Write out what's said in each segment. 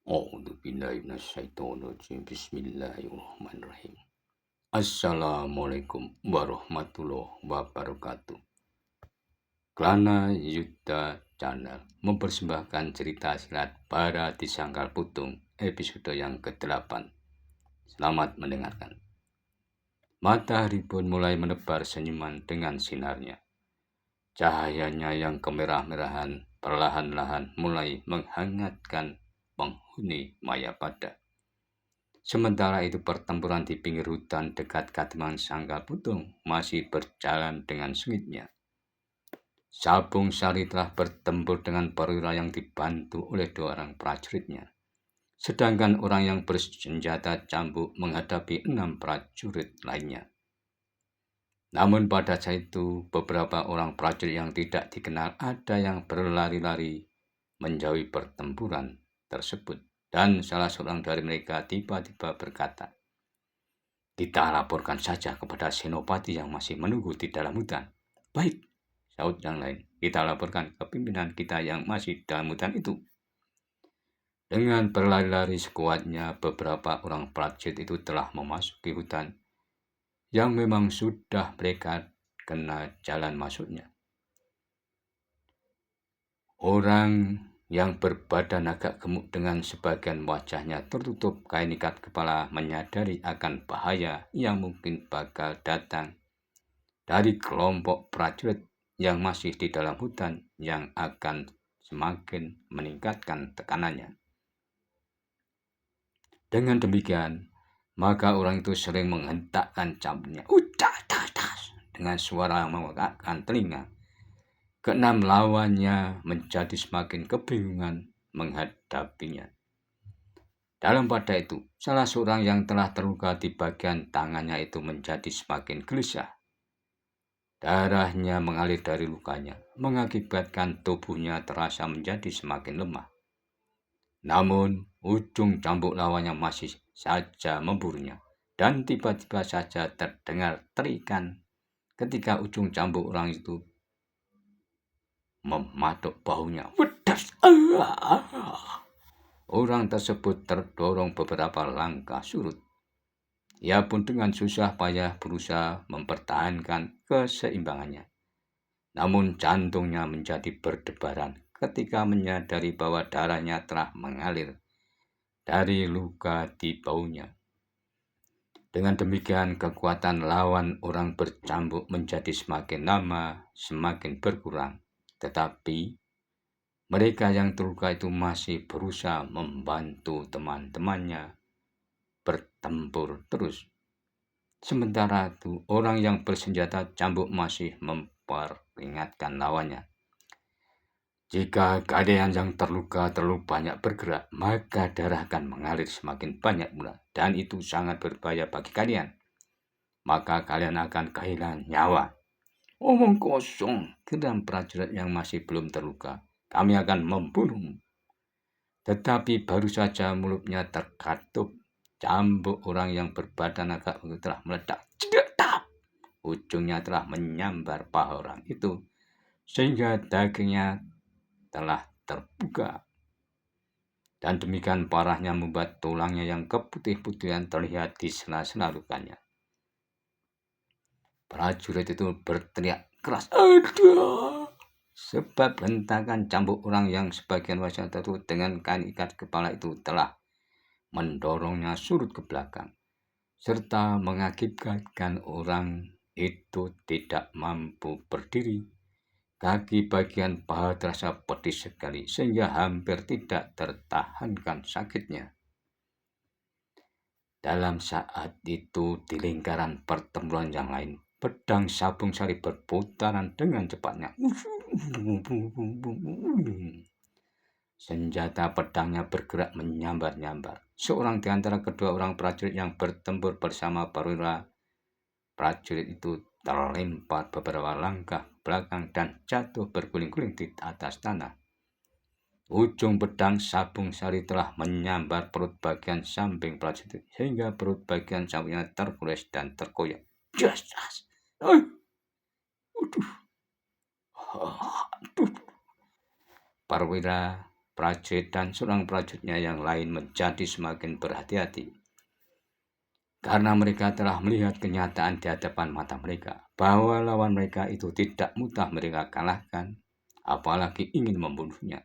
A'udzubillahi minasyaitonirrajim. Bismillahirrahmanirrahim. Assalamualaikum warahmatullahi wabarakatuh. Klana Yuda Channel mempersembahkan cerita silat para Tisangkal Putung episode yang ke-8. Selamat mendengarkan. Matahari pun mulai menebar senyuman dengan sinarnya. Cahayanya yang kemerah-merahan perlahan-lahan mulai menghangatkan penghuni Mayapada. Sementara itu pertempuran di pinggir hutan dekat Katiman Sangkal Putung masih berjalan dengan sengitnya. Sabung Sari telah bertempur dengan perwira yang dibantu oleh 2 orang prajuritnya. Sedangkan orang yang bersenjata cambuk menghadapi 6 prajurit lainnya. Namun pada saat itu beberapa orang prajurit yang tidak dikenal ada yang berlari-lari menjauhi pertempuran tersebut. Dan salah seorang dari mereka tiba-tiba berkata, "Kita laporkan saja kepada Senopati yang masih menunggu di dalam hutan." "Baik," sahut yang lain, "kita laporkan ke pimpinan kita yang masih di dalam hutan itu." Dengan berlari-lari sekuatnya, beberapa orang prajurit itu telah memasuki hutan yang memang sudah mereka kena jalan masuknya. Orang yang berbadan agak gemuk dengan sebagian wajahnya tertutup kain ikat kepala menyadari akan bahaya yang mungkin bakal datang dari kelompok prajurit yang masih di dalam hutan yang akan semakin meningkatkan tekanannya. Dengan demikian, maka orang itu sering menghentakkan cambuknya dengan suara yang memegakkan telinga. Keenam lawannya menjadi semakin kebingungan menghadapinya. Dalam pada itu, salah seorang yang telah terluka di bagian tangannya itu menjadi semakin gelisah. Darahnya mengalir dari lukanya, mengakibatkan tubuhnya terasa menjadi semakin lemah. Namun, ujung cambuk lawannya masih saja memburunya, dan tiba-tiba saja terdengar terikan ketika ujung cambuk orang itu mematuk bahunya. Wedas! Orang tersebut terdorong beberapa langkah surut. Ia pun dengan susah payah berusaha mempertahankan keseimbangannya. Namun jantungnya menjadi berdebaran ketika menyadari bahwa darahnya telah mengalir dari luka di bahunya. Dengan demikian kekuatan lawan orang bercambuk menjadi semakin lama semakin berkurang. Tetapi mereka yang terluka itu masih berusaha membantu teman-temannya bertempur terus. Sementara itu orang yang bersenjata cambuk masih memperingatkan lawannya. Jika kalian yang terluka terlalu banyak bergerak, maka darah akan mengalir semakin banyak pula, dan itu sangat berbahaya bagi kalian. Maka kalian akan kehilangan nyawa. Omong kosong, geram prajurit yang masih belum terluka. Kami akan membunuhmu. Tetapi baru saja mulutnya terkatup, cambuk orang yang berbadan agak telah meledak. Ujungnya telah menyambar paha orang itu, sehingga dagingnya telah terbuka. Dan demikian parahnya membuat tulangnya yang keputih-putihan terlihat di sela-sela lukanya. Prajurit itu berteriak keras, "Aduh!" Sebab hentakan cambuk orang yang sebagian wajah tertutup dengan kain ikat kepala itu telah mendorongnya surut ke belakang, serta mengakibatkan orang itu tidak mampu berdiri. Kaki bagian paha terasa pedih sekali sehingga hampir tidak tertahankan sakitnya. Dalam saat itu di lingkaran pertempuran yang lain, pedang Sabung Sari berputaran dengan cepatnya. Senjata pedangnya bergerak menyambar-nyambar. Seorang di antara kedua orang prajurit yang bertempur bersama perwira prajurit itu terlempar beberapa langkah belakang dan jatuh berguling-guling di atas tanah. Ujung pedang Sabung Sari telah menyambar perut bagian samping prajurit hingga perut bagian sampingnya tergores dan terkoyak. Perwira prajurit dan seorang prajuritnya yang lain menjadi semakin berhati-hati. Karena mereka telah melihat kenyataan di hadapan mata mereka, bahwa lawan mereka itu tidak mudah mereka kalahkan, apalagi ingin membunuhnya.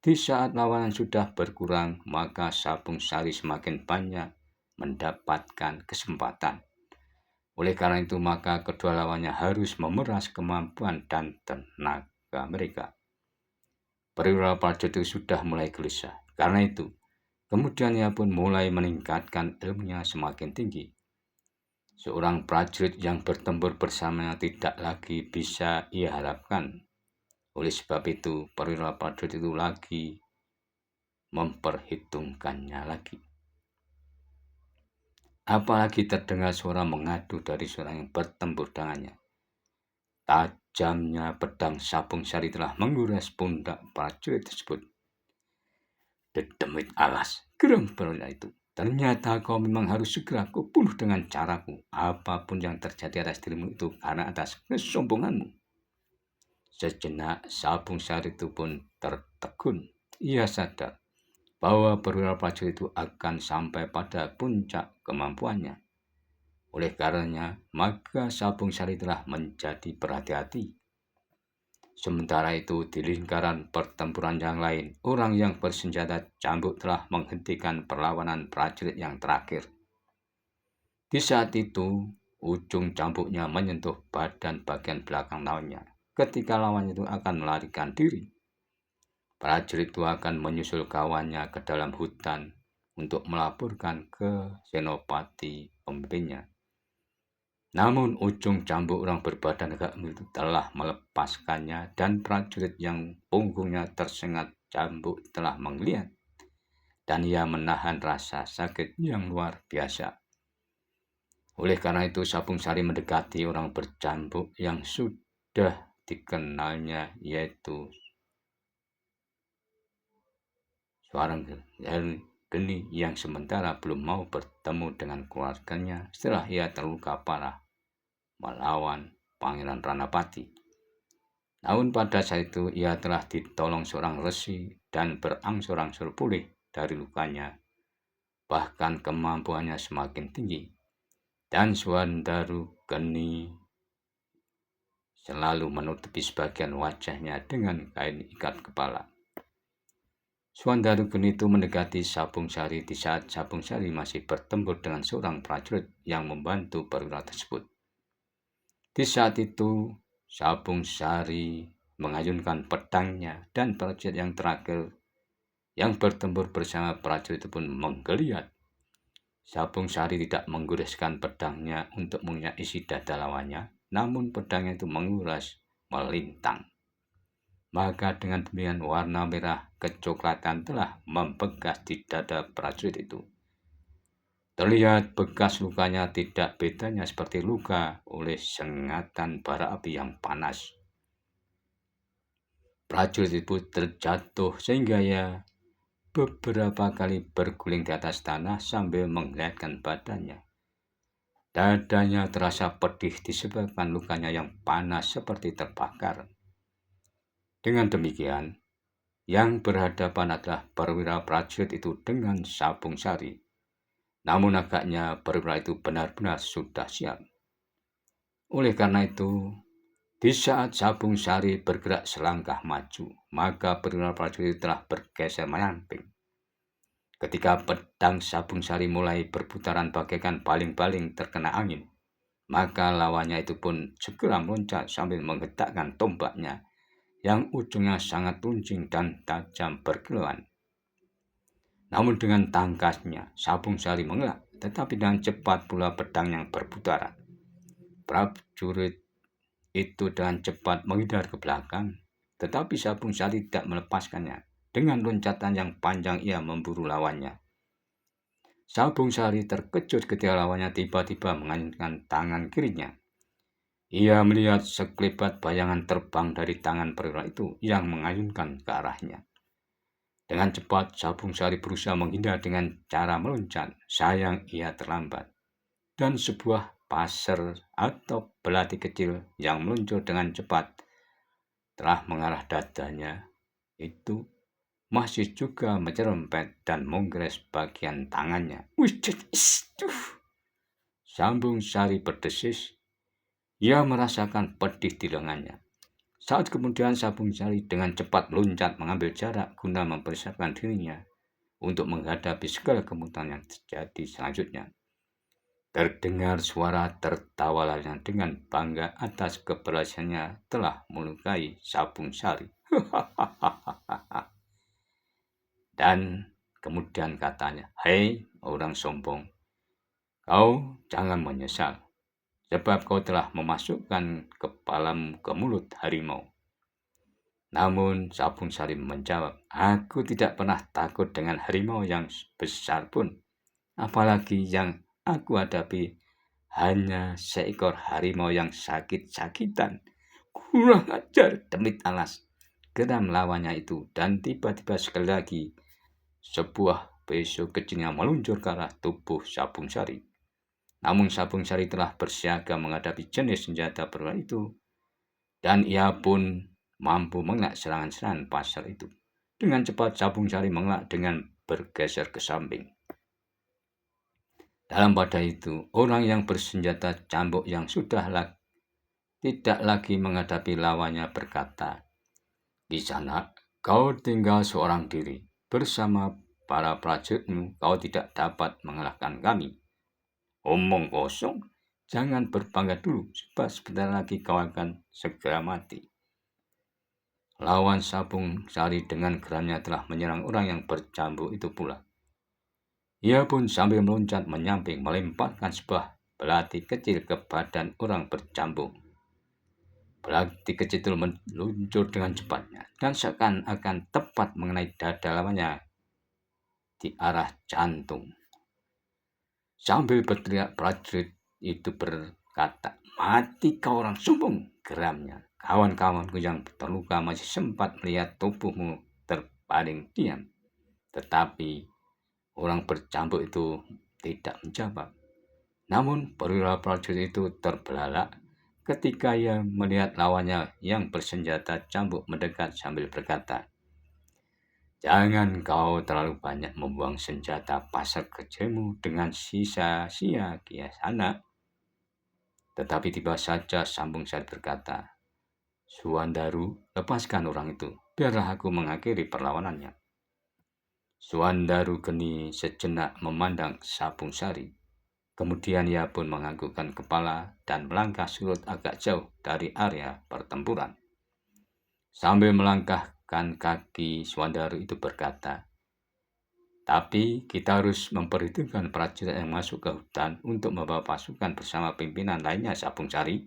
Di saat lawanan sudah berkurang, maka Sabung Sari semakin banyak mendapatkan kesempatan. Oleh karena itu, maka kedua lawannya harus memeras kemampuan dan tenaga mereka. Perwira prajurit itu sudah mulai gelisah. Karena itu, kemudian ia pun mulai meningkatkan ilmunya semakin tinggi. Seorang prajurit yang bertempur bersamanya tidak lagi bisa ia harapkan. Oleh sebab itu, perwira prajurit itu lagi memperhitungkannya lagi. Apalagi terdengar suara mengadu dari seorang yang bertempur dengannya. Tajamnya pedang Sabung Sari telah menguras pundak prajurit tersebut. Dedemit alas, geram perwira itu. Ternyata kau memang harus segera kubunuh dengan caraku. Apapun yang terjadi atas dirimu itu karena atas kesombonganmu. Sejenak Sabung Sari itu pun tertegun. Ia sadar bahwa perwira prajurit itu akan sampai pada puncak kemampuannya. Oleh karenanya, maka Sabung Sari telah menjadi berhati-hati. Sementara itu, di lingkaran pertempuran yang lain, orang yang bersenjata cambuk telah menghentikan perlawanan prajurit yang terakhir. Di saat itu, ujung cambuknya menyentuh badan bagian belakang lawannya. Ketika lawannya itu akan melarikan diri, prajurit itu akan menyusul kawannya ke dalam hutan untuk melaporkan ke senopati pemimpinnya. Namun ujung cambuk orang berbadan tegak itu telah melepaskannya dan prajurit yang punggungnya tersengat cambuk telah menggeliat dan ia menahan rasa sakit yang luar biasa. Oleh karena itu Sabung Sari mendekati orang bercambuk yang sudah dikenalnya, yaitu seorang geni yang sementara belum mau bertemu dengan keluarganya setelah ia terluka parah melawan Pangeran Ranapati. Namun pada saat itu ia telah ditolong seorang resi dan berangsur-angsur pulih dari lukanya. Bahkan kemampuannya semakin tinggi. Dan Swandaru Geni selalu menutupi sebagian wajahnya dengan kain ikat kepala. Swandaru Geni itu mendekati Sabung Sari di saat Sabung Sari masih bertempur dengan seorang prajurit yang membantu perwira tersebut. Di saat itu, Sabung Sari mengayunkan pedangnya dan prajurit yang terakhir yang bertempur bersama prajurit itu pun menggeliat. Sabung Sari tidak menggoreskan pedangnya untuk menginjak isi dada lawannya, namun pedangnya itu menguras melintang. Maka dengan demikian warna merah kecoklatan telah membekas di dada prajurit itu. Terlihat bekas lukanya tidak bedanya seperti luka oleh sengatan bara api yang panas. Prajurit itu terjatuh sehingga ia beberapa kali berguling di atas tanah sambil menggeliatkan badannya. Dadanya terasa pedih disebabkan lukanya yang panas seperti terbakar. Dengan demikian, yang berhadapan adalah perwira prajurit itu dengan Sabung Sari. Namun agaknya perwira itu benar-benar sudah siap. Oleh karena itu, di saat Sabung Sari bergerak selangkah maju, maka perwira prajurit telah bergeser menyamping. Ketika pedang Sabung Sari mulai berputaran bagaikan baling-baling terkena angin, maka lawannya itu pun segera meloncat sambil menggetakkan tombaknya yang ujungnya sangat runcing dan tajam berkilauan. Namun dengan tangkasnya, Sabung Sari mengelak, tetapi dengan cepat pula pedang yang berputaran. Prajurit itu dengan cepat menghindar ke belakang, tetapi Sabung Sari tidak melepaskannya. Dengan loncatan yang panjang ia memburu lawannya. Sabung Sari terkejut ketika lawannya tiba-tiba mengayunkan tangan kirinya. Ia melihat sekelebat bayangan terbang dari tangan perwira itu yang mengayunkan ke arahnya. Dengan cepat, Sabung Sari berusaha menghindar dengan cara meloncat. Sayang ia terlambat. Dan sebuah pasir atau belati kecil yang meluncur dengan cepat telah mengarah dadanya itu masih juga menyerempet dan menggores bagian tangannya. Wih, Sambung Sari berdesis. Ia merasakan pedih di lengannya. Saat kemudian Sambung Sari dengan cepat loncat mengambil jarak guna mempersiapkan dirinya untuk menghadapi segala kemungkinan yang terjadi selanjutnya. Terdengar suara tertawa lainnya dengan bangga atas keberhasilannya telah melukai Sambung Sari. Dan kemudian katanya, "Hei orang sombong, kau jangan menyesal, sebab kau telah memasukkan kepalamu ke mulut harimau." Namun Sambung Sari menjawab, "Aku tidak pernah takut dengan harimau yang besar pun, apalagi yang aku hadapi hanya seekor harimau yang sakit-sakitan." "Kurang ajar," demit alas. Geram lawannya itu, dan tiba-tiba sekali lagi sebuah peso kecil yang meluncur ke arah tubuh Sambung Sari. Namun Sambung Sari telah bersiaga menghadapi jenis senjata berulang itu, dan ia pun mampu mengelak serangan-serangan pasar itu. Dengan cepat Sambung Sari mengelak dengan bergeser ke samping. Dalam pada itu, orang yang bersenjata cambuk yang sudah tidak lagi menghadapi lawannya berkata, "Di sana kau tinggal seorang diri. Bersama para prajuritmu kau tidak dapat mengalahkan kami." "Omong kosong, jangan berbangga dulu, sebab sebentar lagi kau akan segera mati." Lawan Sambung Sari dengan geramnya telah menyerang orang yang bercambuk itu pula. Ia pun sambil meloncat menyamping melemparkan sebuah belati kecil ke badan orang bercambuk. Belati kecil itu meluncur dengan cepatnya dan seakan-akan tepat mengenai dada lawannya di arah jantung. Sambil berteriak, prajurit itu berkata, "Mati kau orang sombong!" geramnya. "Kawan-kawanku yang terluka masih sempat melihat tubuhmu terbaring diam." Tetapi orang bercambuk itu tidak menjawab. Namun perwira prajurit itu terbelalak ketika ia melihat lawannya yang bersenjata cambuk mendekat sambil berkata, "Jangan kau terlalu banyak membuang senjata pasar kecilmu dengan sia-sia kias anak." Tetapi tiba saja Sambung Sari berkata, "Suwandaru, lepaskan orang itu, biarlah aku mengakhiri perlawanannya." Suwandaru geni sejenak memandang Sambung Sari. Kemudian ia pun menganggukkan kepala dan melangkah surut agak jauh dari area pertempuran. Sambil melangkahkan kaki, Suwandaru itu berkata, "Tapi kita harus memperhitungkan prajurit yang masuk ke hutan untuk membawa pasukan bersama pimpinan lainnya, Sambung Sari."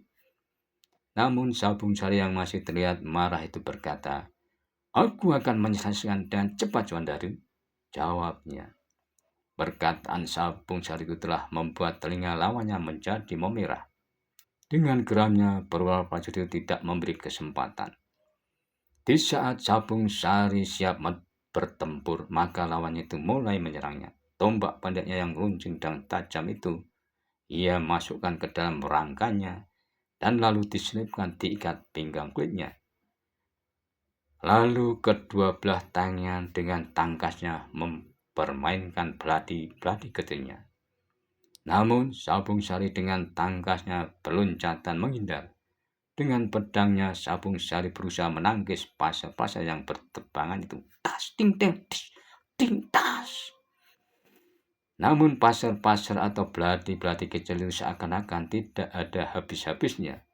Namun Sambung Sari yang masih terlihat marah itu berkata, "Aku akan menyelesaikan dengan cepat, Suwandaru," jawabnya. Perkataan Sambung Sari itu telah membuat telinga lawannya menjadi memerah. Dengan geramnya, perwira prajurit itu tidak memberi kesempatan. Di saat Sambung Sari siap bertempur, maka lawannya itu mulai menyerangnya. Tombak pendeknya yang runcing dan tajam itu ia masukkan ke dalam rangkanya dan lalu diselipkan diikat pinggang kulitnya. Lalu kedua belah tangannya dengan tangkasnya mempermainkan belati-belati kecilnya. Namun Sambung Sari dengan tangkasnya berloncatan menghindar. Dengan pedangnya Sambung Sari berusaha menangkis pasar-pasar yang bertebangan itu. Tas, ting, ting, ting, tas. Namun pasar-pasar atau belati-belati kecil itu seakan-akan tidak ada habis-habisnya.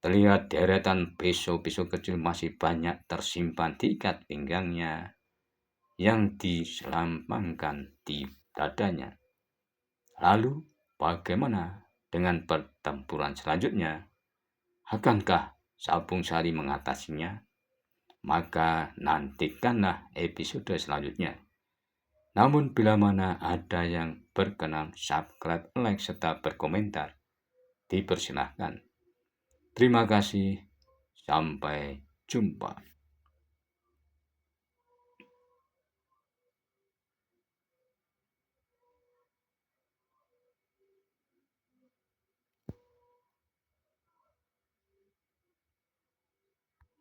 Terlihat deretan pisau-pisau kecil masih banyak tersimpan di ikat pinggangnya yang diselampangkan di dadanya. Lalu bagaimana dengan pertempuran selanjutnya? Akankah Sambung Sari mengatasinya? Maka nantikanlah episode selanjutnya. Namun bila mana ada yang berkenan, subscribe, like, serta berkomentar, dipersilahkan. Terima kasih. Sampai jumpa.